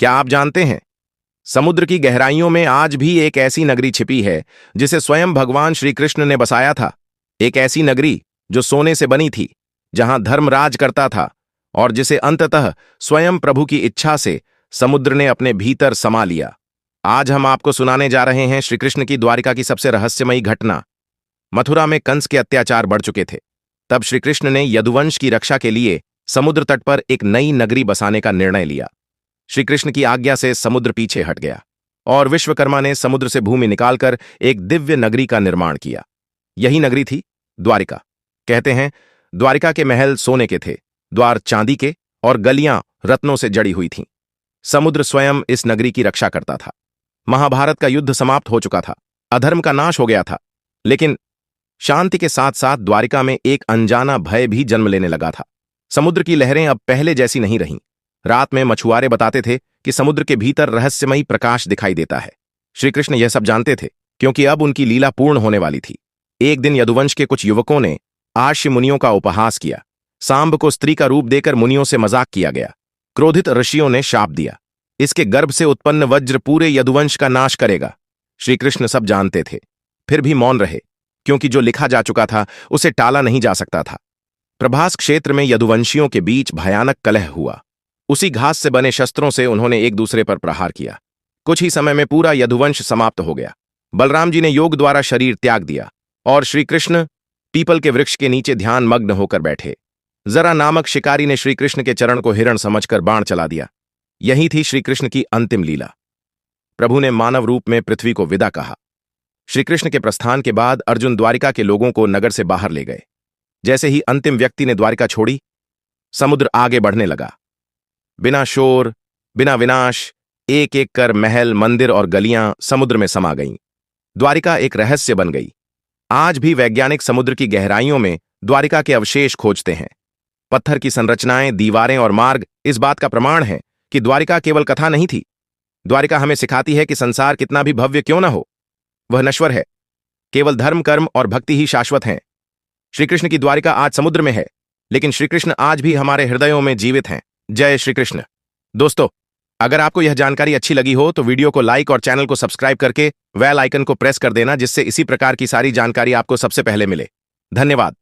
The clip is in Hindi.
क्या आप जानते हैं, समुद्र की गहराइयों में आज भी एक ऐसी नगरी छिपी है जिसे स्वयं भगवान श्री कृष्ण ने बसाया था। एक ऐसी नगरी जो सोने से बनी थी, जहां धर्म राज करता था और जिसे अंततः स्वयं प्रभु की इच्छा से समुद्र ने अपने भीतर समा लिया। आज हम आपको सुनाने जा रहे हैं श्री कृष्ण की द्वारिका की सबसे रहस्यमयी घटना। मथुरा में कंस के अत्याचार बढ़ चुके थे। तब श्री कृष्ण ने यदुवंश की रक्षा के लिए समुद्र तट पर एक नई नगरी बसाने का निर्णय लिया। श्री कृष्ण की आज्ञा से समुद्र पीछे हट गया और विश्वकर्मा ने समुद्र से भूमि निकालकर एक दिव्य नगरी का निर्माण किया। यही नगरी थी द्वारिका। कहते हैं, द्वारिका के महल सोने के थे, द्वार चांदी के और गलियां रत्नों से जड़ी हुई थीं। समुद्र स्वयं इस नगरी की रक्षा करता था। महाभारत का युद्ध समाप्त हो चुका था, अधर्म का नाश हो गया था, लेकिन शांति के साथ साथ द्वारिका में एक अनजाना भय भी जन्म लेने लगा था। समुद्र की लहरें अब पहले जैसी नहीं रहीं। रात में मछुआरे बताते थे कि समुद्र के भीतर रहस्यमयी प्रकाश दिखाई देता है। श्री कृष्ण यह सब जानते थे, क्योंकि अब उनकी लीला पूर्ण होने वाली थी। एक दिन यदुवंश के कुछ युवकों ने आश्य मुनियों का उपहास किया। सांब को स्त्री का रूप देकर मुनियों से मजाक किया गया। क्रोधित ऋषियों ने शाप दिया, इसके गर्भ से उत्पन्न वज्र पूरे यदुवंश का नाश करेगा। श्री कृष्ण सब जानते थे, फिर भी मौन रहे, क्योंकि जो लिखा जा चुका था उसे टाला नहीं जा सकता था। प्रभास क्षेत्र में यदुवंशियों के बीच भयानक कलह हुआ। उसी घास से बने शस्त्रों से उन्होंने एक दूसरे पर प्रहार किया। कुछ ही समय में पूरा यदुवंश समाप्त हो गया। बलराम जी ने योग द्वारा शरीर त्याग दिया और श्री कृष्ण पीपल के वृक्ष के नीचे ध्यान मग्न होकर बैठे। जरा नामक शिकारी ने श्री कृष्ण के चरण को हिरण समझकर बाण चला दिया। यही थी श्री कृष्ण की अंतिम लीला। प्रभु ने मानव रूप में पृथ्वी को विदा कहा। श्री कृष्ण के प्रस्थान के बाद अर्जुन द्वारिका के लोगों को नगर से बाहर ले गए। जैसे ही अंतिम व्यक्ति ने द्वारिका छोड़ी, समुद्र आगे बढ़ने लगा। बिना शोर, बिना विनाश, एक एक कर महल, मंदिर और गलियां समुद्र में समा गईं। द्वारिका एक रहस्य बन गई। आज भी वैज्ञानिक समुद्र की गहराइयों में द्वारिका के अवशेष खोजते हैं। पत्थर की संरचनाएं, दीवारें और मार्ग इस बात का प्रमाण है कि द्वारिका केवल कथा नहीं थी। द्वारिका हमें सिखाती है कि संसार कितना भी भव्य क्यों न हो, वह नश्वर है। केवल धर्म, कर्म और भक्ति ही शाश्वत हैं। श्री कृष्ण की द्वारिका आज समुद्र में है, लेकिन श्री कृष्ण आज भी हमारे हृदयों में जीवित हैं। जय श्री कृष्ण। दोस्तों, अगर आपको यह जानकारी अच्छी लगी हो तो वीडियो को लाइक और चैनल को सब्सक्राइब करके बेल आइकन को प्रेस कर देना, जिससे इसी प्रकार की सारी जानकारी आपको सबसे पहले मिले। धन्यवाद।